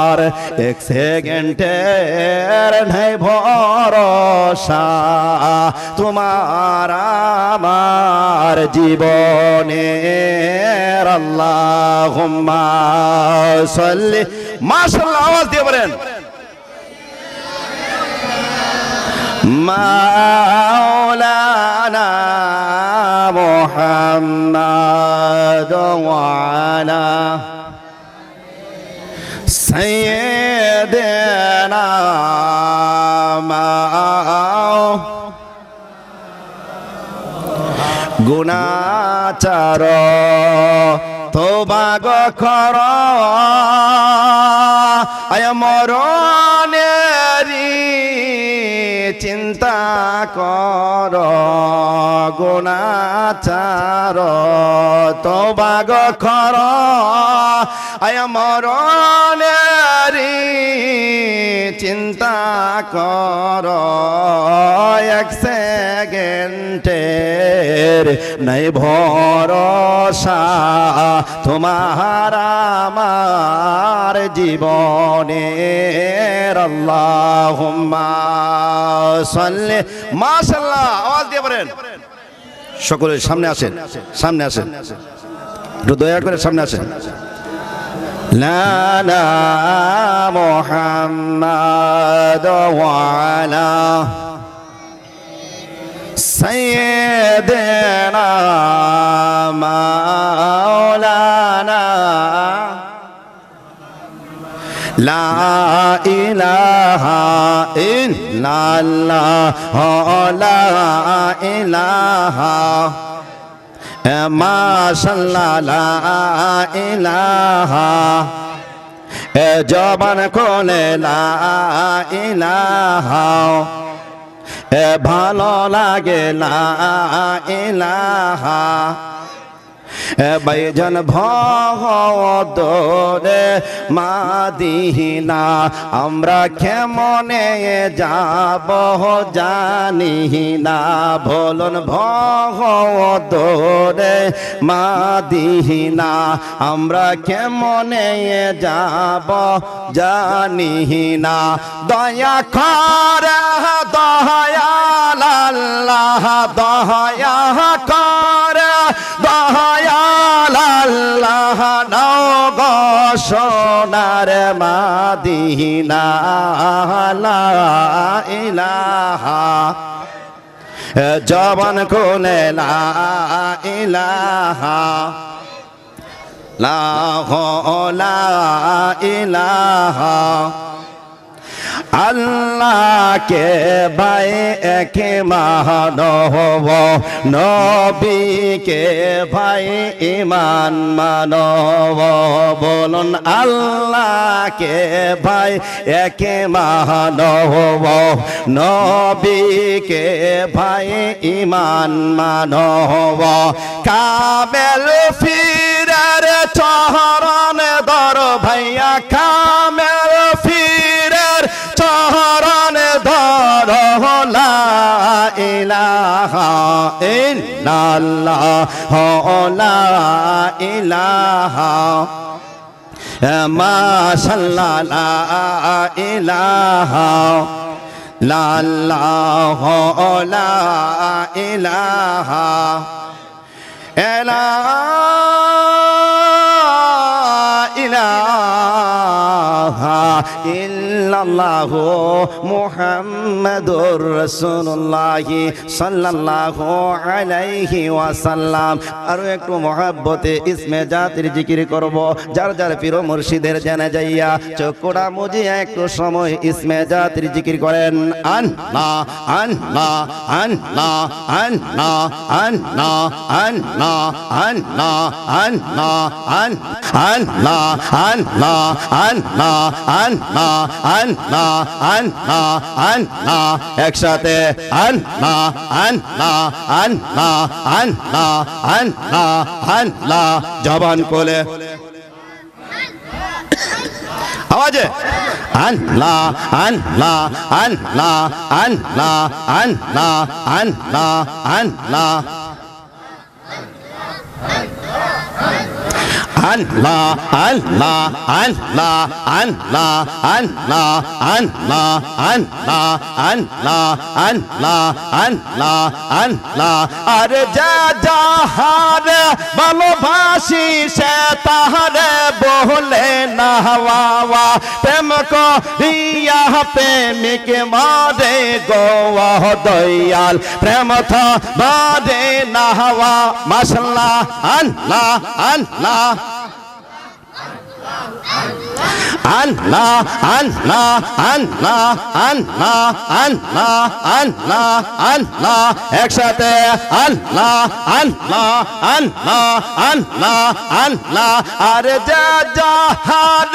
যার এক সেকেন্ডের নাই ভরসা তোমার আমার জীবনের আল্লাহুম্মা সাল্লি মাশাআল্লাহ আওয়াজ দিয়ে বলেন মাওলানা মুহাম্মাদ ওয়া আলা সাইয়্যিদিনা গুনাহগার তওবা কর আয় মরণেরি চিন্তা কর গুনাহগার তওবা কর আয় মরণেরি চিন্তা কর এক সেকেন্ডের নাই ভরসা তোমার আমার জীবনের আল্লাহুম্মা সাল্লি মাশাআল্লাহ আওয়াজ দিয়ে বলেন সকলে সামনে আসেন সামনে আসেন একটু দয়া করে সামনে আসেন লা লা মুহাম্মাদ ওয়া আলা সাইয়্যিদিনা মাওলানা লা ইলাহা ইল্লাল্লাহ লা ইলাহা মাশাআল্লাহ লা ইলাহা জবান কোলে লা ইলাহা ভালো লাগে লা ইলাহা বাইজান ভদরে মাদিনা আমরা কেমনে যাব জানি না বলুন ভদরে মাদিনা আমরা কেমনে যাব জানি না দয়া করে দয়াল আল্লাহ দয়া করে দয়াল আল্লাহ নাও গো সোনার মাদিনা লা ইলাহা জবান কোলে লা ইলাহা লা ইলাহা আল্লাহ কে ভাই এক মানব নবী কে ভাই ঈমান মানব বলুন আল্লাহ কে ভাই এক মানব নবী কে ভাই ঈমান মানব কামেল ফিরার চরণ ধর ভাইয়া কামেল ফিরার চরণ ধর লা ইলাহা ইল্লাল্লাহ লা ইলাহা মাশাআল্লাহ লা ইলাহা লা ইলাহা ইলাহা ইল্লাল্লাহু মুহাম্মাদুর রাসূলুল্লাহ সাল্লাল্লাহু আলাইহি ওয়াসাল্লাম। আরো একটু মহব্বতে ইসমে জাতির জিকির করব। যার যার পীর মুর্শিদের জানা যাইয়া চোখটা মুজিয়া একটু সময় ইসমে জাতির জিকির করেন। আল্লাহ আল্লাহ আল্লাহ আল্লাহ আল্লাহ আল্লাহ আল্লাহ আল্লাহ আল্লাহ আল্লাহ আল্লাহ আল্লাহ আল্লাহ আল্লাহ আল্লাহ একসাথে আল্লাহ আল্লাহ আল্লাহ আল্লাহ আল্লাহ আল্লাহ জবান কোলে আওয়াজে আল্লাহ আল্লাহ আল্লাহ আল্লাহ আল্লাহ আল্লাহ আল্লাহ আল্লাহ আল্লাহ আল্লাহ আল্লাহ আল্লাহ আল্লাহ আল্লাহ আল্লাহ আল্লাহ আল্লাহ আল্লাহ আর যা যাহার ভালোবাসি সে তাহারে বলে না হওয়া প্রেম করিয়া প্রেমিক মারে গোয়া দয়াল প্রেম থা বাদে না হওয়া মাশাআল্লাহ আল্লাহ আল্লাহ আল্লাহ আল্লাহ আল্লাহ আল্লাহ আল্লাহ আল্লাহ আল্লাহ একসাথে আল্লাহ আল্লাহ আল্লাহ আল্লাহ আল্লাহ আর যা যাহার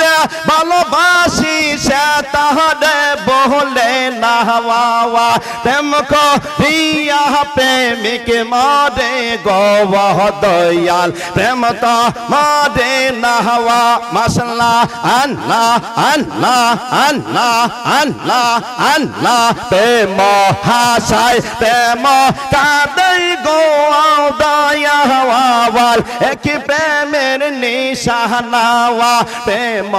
ভালোবাসি সে তাহারে বলে না হওয়া প্রেম করিয়া প্রেমিক মারে গোয়া দয়াল প্রেম তো মারে না হওয়া মাশাআল্লাহ আল্লাহ আল্লাহ আল্লাহ আল্লাহ আল্লাহ প্রেম হাসায় প্রেম কাঁদাই গো দয়া হওয়াল এক প্রেমের নিশানাওয়া প্রেম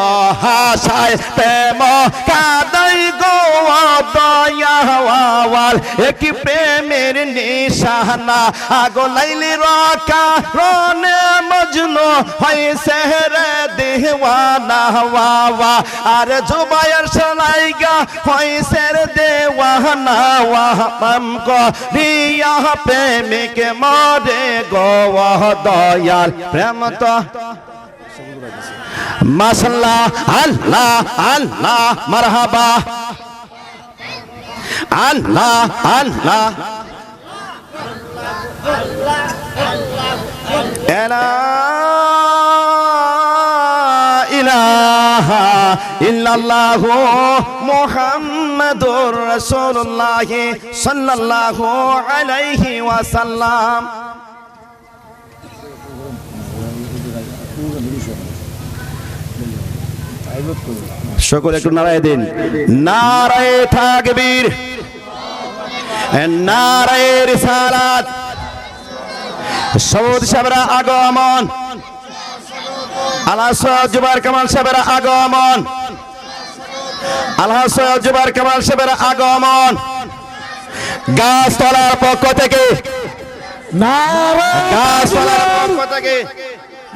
হাসায় প্রেম কাঁদাই গো দয়া হওয়াল এক প্রেমের নিশানা আগো লাইলি রাকা রনে মজনু হইছে রে দেওয়ানা হওয়া আর জুবাইর সলাইগা হইছে রে দেওয়ানা ওয়াহম কো রিয়া প্রেমিক মরে গোয়া দয়াল প্রেম তো মাশাআল্লাহ আল্লাহ আল্লাহ মারহাবা আল্লাহ আল্লাহ লা ইলাহা ইল্লাল্লাহু মুহাম্মাদুর রাসূলুল্লাহ সাল্লাল্লাহু আলাইহি ওয়াসাল্লাম সকলে একটু নারায়ে দিন নারায়ে তাকবীর নারায়ে রিসালাত সৌদ সাহেবরা আগমন আল্লাহ সৈয়দ জুবাইর কামাল সাহেবের আগমন আল্লাহ সৈয়দ জুবাইর কামাল সাহেবের আগমন গাছতলার পক্ষ থেকে গাছতলার পক্ষ থেকে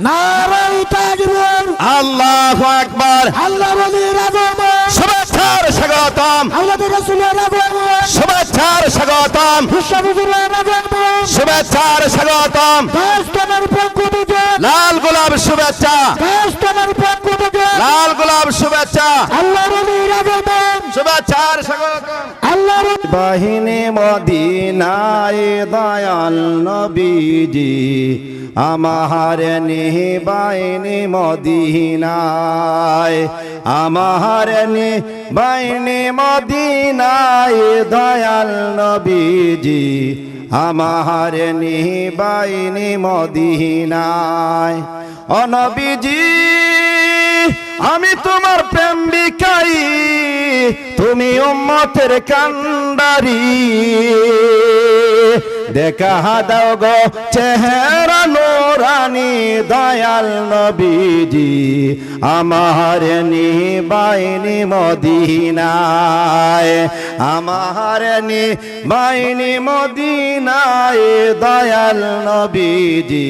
নারায়ে তাকবীর আল্লাহু আকবার আল্লাহ ওলির আগমন শুভেচ্ছার স্বাগতম আল্লাহর রাসূলের আগমন শুভেচ্ছার স্বাগতম বিশ্ববিদ্যালয়ের আগমন শুভেচ্ছার স্বাগতম গাছতলার পক্ষ থেকে লাল গোলাপ শুভেচ্ছা গাছতলার পক্ষ থেকে লাল গোলাপ শুভেচ্ছা আল্লাহর ওলির আগমন শুভেচ্ছার স্বাগতম আল্লাহর বাহিনী মদিনায় দয়াল নবীজি আমার নিবাইনি মদিনায় আমার নিবাইনি মদিনায় দয়াল নবীজি আমার নিবাইনি মদিনায় ও নবীজি আমি তোমার প্রেম বিকাই তুমি উম্মতের কান্ডারি দেখা দাও গো চেহারা নূরানি দয়াল নবীজি আমার নিবাইনি মদিনায় আমার নিবাইনি মদিনায় দয়াল নবীজি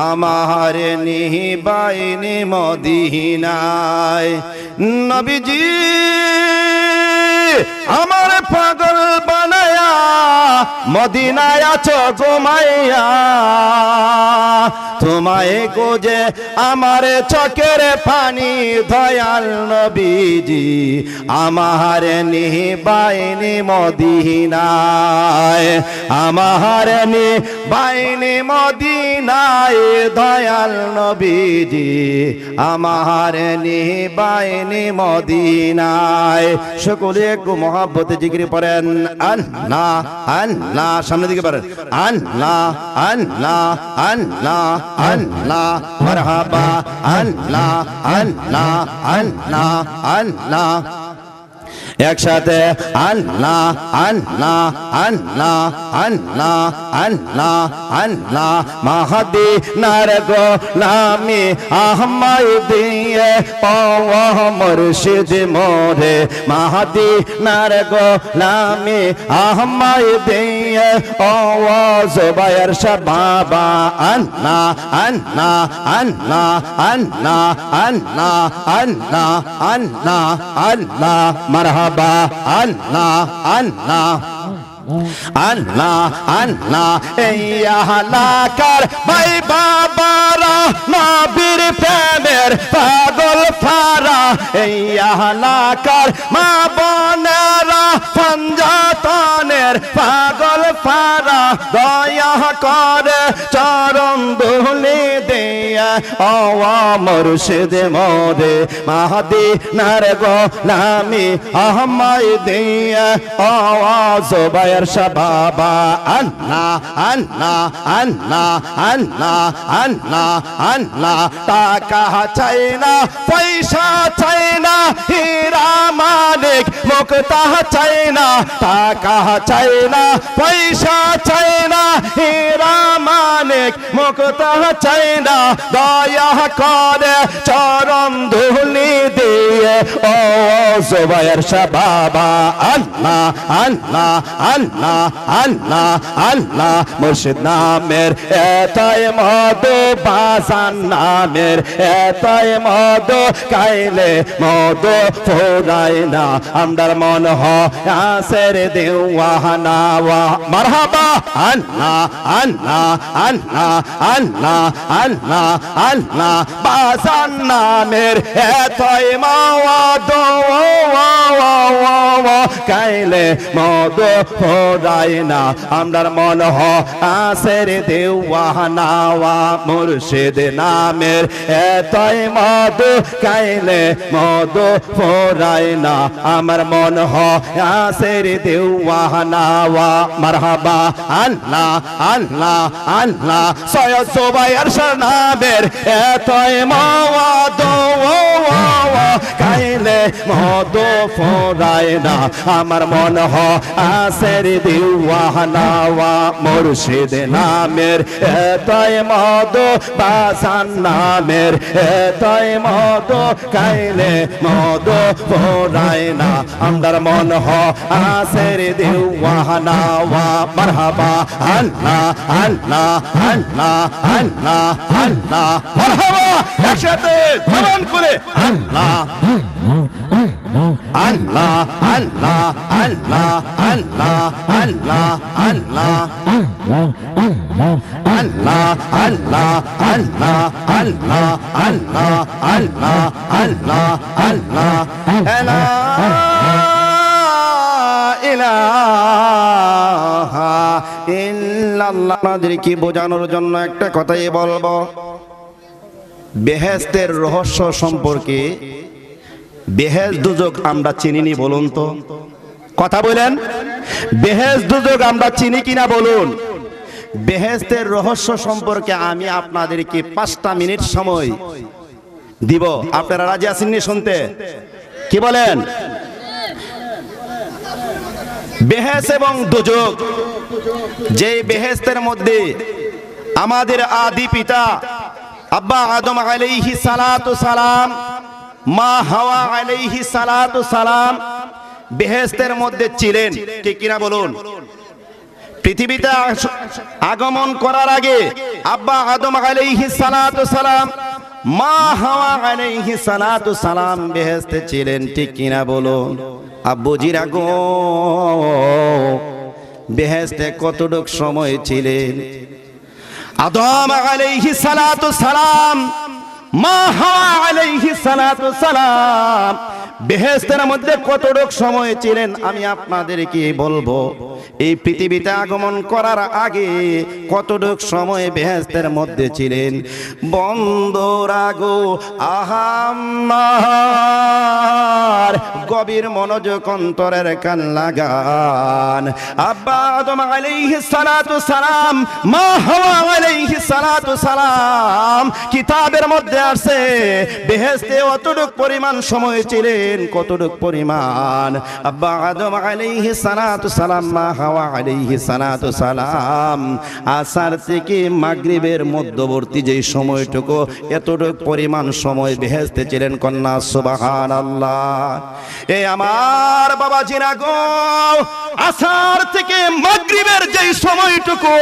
আমার নিবাইনি মদিনায় নবীজি আমার পাগল বানায়া মদিনায় আছো ঘুমাইয়া তোমায় গোজে আমার চোখের পানি দয়াল নবীজি আমার নিবাইনি মদিনায় আমার নিবাইনি মদিনায় দয়াল নবীজি আমার নিবাইনি মদিনায় সকলে একটু মহব্বতে জিকির করেন আল্লাহ আল্লাহ সামনের দিকে পারেন আল্লাহ আল্লাহ আল্লাহ আল্লাহ মারহাবা আল্লাহ আল্লাহ আল্লাহ আল্লাহ একসাথে আল্লাহ আল্লাহ আল্লাহ আল্লাহ আল্লাহ আল্লাহ মাহাদি নার গোলামি আহমাই দিয়ে ও মুর্শিদ মোরে মাহাদি নার গোলামি আহমাই দিয়ে ও জুবায়ের শাহ বাবা আল্লাহ আল্লাহ আল্লাহ আল্লাহ আল্লাহ আল্লাহ আল্লাহ আল্লাহ মারহাবা আল্লাহ আল্লাহ আল্লাহ আল্লাহ এই আহলাকার ভাই বাবারা নবীর প্রেমের পাগল ফারা এই আহলাকার মা বোনেরা পঞ্জাতনের পাগল ফারা দয়া করে চরণ ধুলি দিয়া ও মুর্শিদ মোরে মাহাদি নার গোলামি আহমাই দিয়া ও জুবায়ের শাহ বাবা আল্লাহ আল্লাহ আল্লাহ আল্লাহ আল্লাহ আল্লাহ টাকা চাই না পয়সা চাই না হীরা মানিক মুক্তা চাই না টাকা চাই না পয়সা চাই না হীরা মানিক মুক্তা চাই না দয়া করে চরণ ধুলি দিয়ে ও জুবায়ের শাহ বাবা আল্লাহ আল্লাহ আল্লাহ আল্লাহ আল্লাহ মুর্শিদ নামের এতই মধু বাজান নামের এতই মধু কাইলে মধু ফুরায় না আমদার মন হাসের দেওয়ানা মারহাবা আল্লাহ আল্লাহ আল্লাহ আল্লাহ আল্লাহ আল্লাহ বাজান নামের এতই মধু কাইলে মধু ফুরায় না আমদার মন হাসের দেওয়ানা মুর্শিদ নামের এতই মধু কাইলে মধু ফুরায় না আমার মন হাসের দেওয়ানা মারহাবা আল্লাহ আল্লাহ আল্লাহ সৈয়দ জুবায়ের শাহ নামের এতই মধু কাইলে মধু ফুরায় না আমার মন হাসের দেওয়ানা মুর্শিদ নামের এতই মধু বাজান নামের এতই মধু কাইলে মধু ফুরায় না আমদার মন হাসের দেওয়ানা মারহাবা আল্লাহ আল্লাহ আল্লাহ আল্লাহ আল্লাহ মারহাবা একসাথে জবান করে আল্লাহ আল্লাহ আল্লাহ আল্লাহ আল্লাহ আল্লাহ আল্লাহ আল্লাহ আল্লাহ আল্লাহ আল্লাহ আল্লাহ আল্লাহ আল্লাহ আল্লাহ লা ইলাহা ইল্লাল্লাহ। আপনাদেরকে বোঝানোর জন্য একটা কথাই বলবো, বেহেশতের রহস্য সম্পর্কে বেহেশত দুজক আমরা চিনিনি বলুন তো, কথা বলেন, বেহেশত দুজক আমরা চিনি কিনা বলুন। বেহেশতের রহস্য সম্পর্কে আমি আপনাদেরকে 5টা মিনিট সময় দিব, আপনারা রাজি আছেন নি শুনতে? কি বলেন? বেহেশত এবং দুজক, যে বেহেশতের মধ্যে আমাদের আদি পিতা আব্বা আদম আলাইহিস সালাতু সালাম, মা হাওয়া আলাইহিস সালাতু সালাম বেহেশতের মধ্যে ছিলেন, ঠিক কিনা বলুন? পৃথিবীতে আগমন করার আগে আব্বা আদম আলাইহিস সালাতু সালাম, মা হাওয়া আলাইহিস সালাতু সালাম বেহেশতে ছিলেন, ঠিক কিনা বলুন? আব্বুজিরা গো, বেহেশতে কতটুক সময় ছিলেন? আদম আলাইহিস সালাতু সালাম, মা হাওয়া আলাইহিস সালাতু সালাম বেহেশতের মধ্যে কতটুক সময় ছিলেন আমি আপনাদেরকে বলবো। এই পৃথিবীতে আগমন করার আগে কতটুক সময় বেহেশতের মধ্যে ছিলেন? বন্ধুরা গো, আহাম্মার গভীর মনোযোগ অন্তরের কান লাগান। আব্বা আদম আলাইহিস সালাতু সালাম, মা হাওয়া আলাইহিস সালাতু সালাম কিতাবের মধ্যে আছে বেহেশতে অতটুক পরিমাণ সময় ছিলেন, কতটুক পরিমাণ আব্বা আদম আলাইহিস সালাতু সালাম, মা হাওয়া আলাইহিস সালাতু সালাম আসর থেকে মাগরিবের মধ্যবর্তী যে সময়টুকু, এতটুক পরিমাণ সময় বেহেশতে ছিলেন। কন্যা সুবহানাল্লাহ। এই আমার বাবাজিরা গো, আসর থেকে মাগরিবের যে সময়টুকু,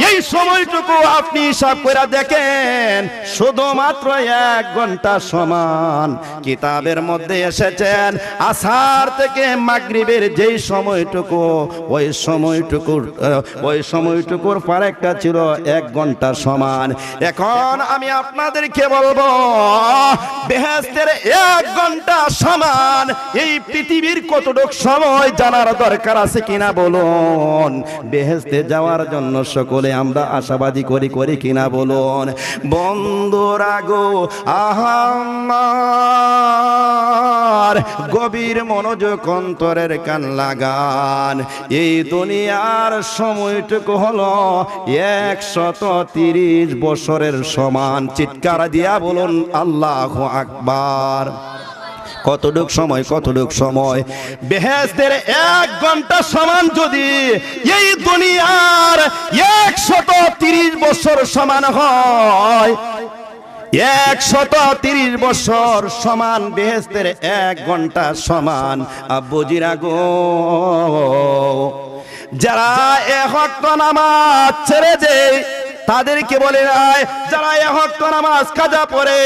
এই সময়টুকু আপনি হিসাব করে দেখেন, শুধুমাত্র 1 ঘন্টা সমান। কিতাবের মধ্যে এসেছেন আসর থেকে মাগরিবের যেই সময়টুকু, ওই সময়টুকুর ফারাকটা ছিল 1 ঘন্টা সমান। এখন আমি আপনাদেরকে বলবো, বেহেশতের 1 ঘন্টা সমান এই পৃথিবীর কতটুকু সময় জানার দরকার আছে কিনা বলুন। বেহেশতে যাওয়ার জন্য সকলে আমরা আশাবাদী করি কিনা বলুন। বন্ধুরা গো, আমার গভীর মনোযোগ অন্তরের কান লাগান। এই দুনিয়ার সময়টুকু হলো 130 বছরের সমান। চিৎকার দিয়া বলুন আল্লাহু আকবার। কতটুক সময় বেহেশতের 1 ঘন্টা সমান যদি এই দুনিয়ার 130 বছর সমান হয়, 130 বছর সমান বেহেশতের 1 ঘন্টা সমান। আব্বুজিরা গো, যারা 1 ওয়াক্ত নামাজ ছেড়ে দেয় তাদেরকে বলে নাই, যারা 1 ওয়াক্ত নামাজ কাজা পড়ে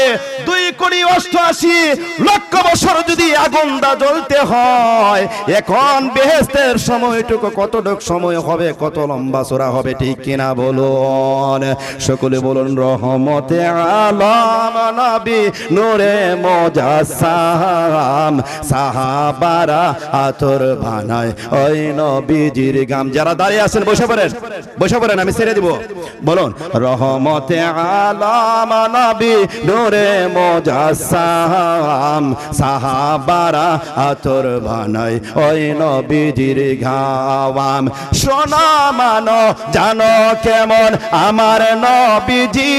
2,88,00,000 বছর যদি আগুনটা জ্বলতে হয়, এখন বেহেশতের সময়টুকু কতটুক সময় হবে, কত লম্বা চড়া হবে, ঠিক কিনা বলুন। সকলে বলুন রহমতে আলম নবী নূরে মুজাসসাম, সাহাবারা আতর বানায় ওই নবীজির গাম। যারা দাঁড়িয়ে আছেন বসে পড়েন, আমি ছেড়ে দিব। বলুন রহমতে আলম নবী নূরে মুজাসসাম, সাহাবারা আতর বানায় ওই নবীজির ঘাম। শোনো মানো জানো কেমন আমার নবীজি,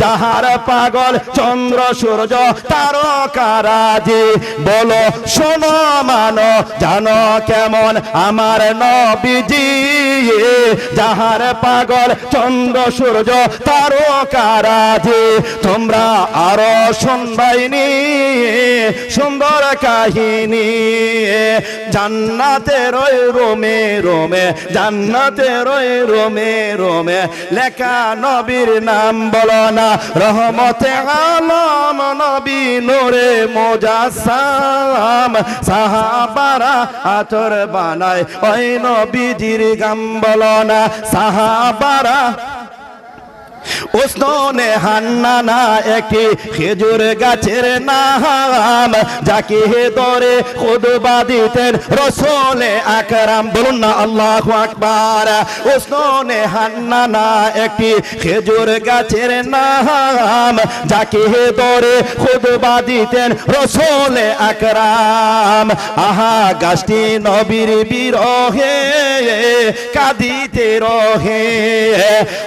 যাহার পাগল চন্দ্র সূর্য তারকারাজি। বলো শোনো মানো জানো কেমন আমার নবীজি, যাহার পাগল চন্দ্র সূর্য তারকারাজি। তোমরা আরো শুনবাইনি সুন্দর কাহিনী, জান্নাতের ওই রোমে রোমে, জান্নাতের ওই রোমে রোমে লেখা নবীর নাম বলো না। রহমতে আলম নবী নূরে মুজাসসাম, সাহাবারা আতর বানায় ওই নবীজির গাম বলো না। সাহাবারা উসনে হান্নানা একটি খেজুর গাছের নাম, যাকে ধরে খুতবা দিতেন রাসূলে আকরাম। বলুন না আল্লাহু আকবার। উসনে হান্নানা একটি খেজুর গাছের নাম, যাকে ধরে খুতবা দিতেন রাসূলে আকরাম। আহা গাছটি নবীর বিরহে কাঁদিতে রহে,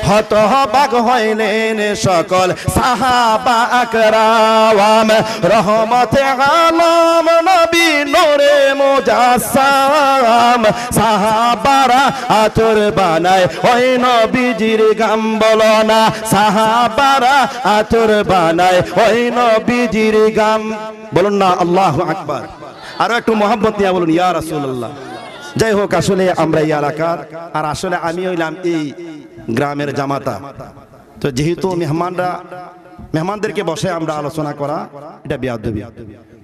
হতবাক হইলেন সকল সাহাবা আকরাম। রহমতে আলম নবী নূরে মুজাসসাম, সাহাবারা আতর বানায় ওই নবীজির গাম বলো না। সাহাবারা আতর বানায় ওই নবীজির গাম। বলুন না আল্লাহু আকবার। আরো একটু মোহাম্মত নিয়ে বলুন ইয়া রাসূলুল্লাহ। যাই হোক, আসলে আমরা এই এলাকার, আর আসলে আমি হইলাম এই গ্রামের জামাতা। তো যেহেতু মেহমানদেরকে বসে আমরা আলোচনা করা, এটা বেয়াদবি।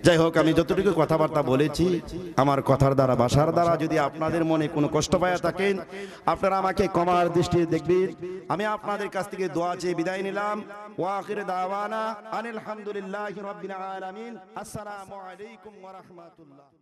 যাই হোক, আমি যতটুকু কথাবার্তা বলেছি, আমার কথার দ্বারা ভাষার দ্বারা যদি আপনাদের মনে কোনো কষ্ট পায়া থাকেন, আপনারা আমাকে ক্ষমার দৃষ্টিতে দেখবেন। আমি আপনাদের কাছ থেকে দোয়া চেয়ে বিদায় নিলাম। ওয়া আখিরু দাওয়ানা আনিল হামদুলিল্লাহি রাব্বিল আলামিন। আসসালামু আলাইকুম ওয়া রাহমাতুল্লাহ।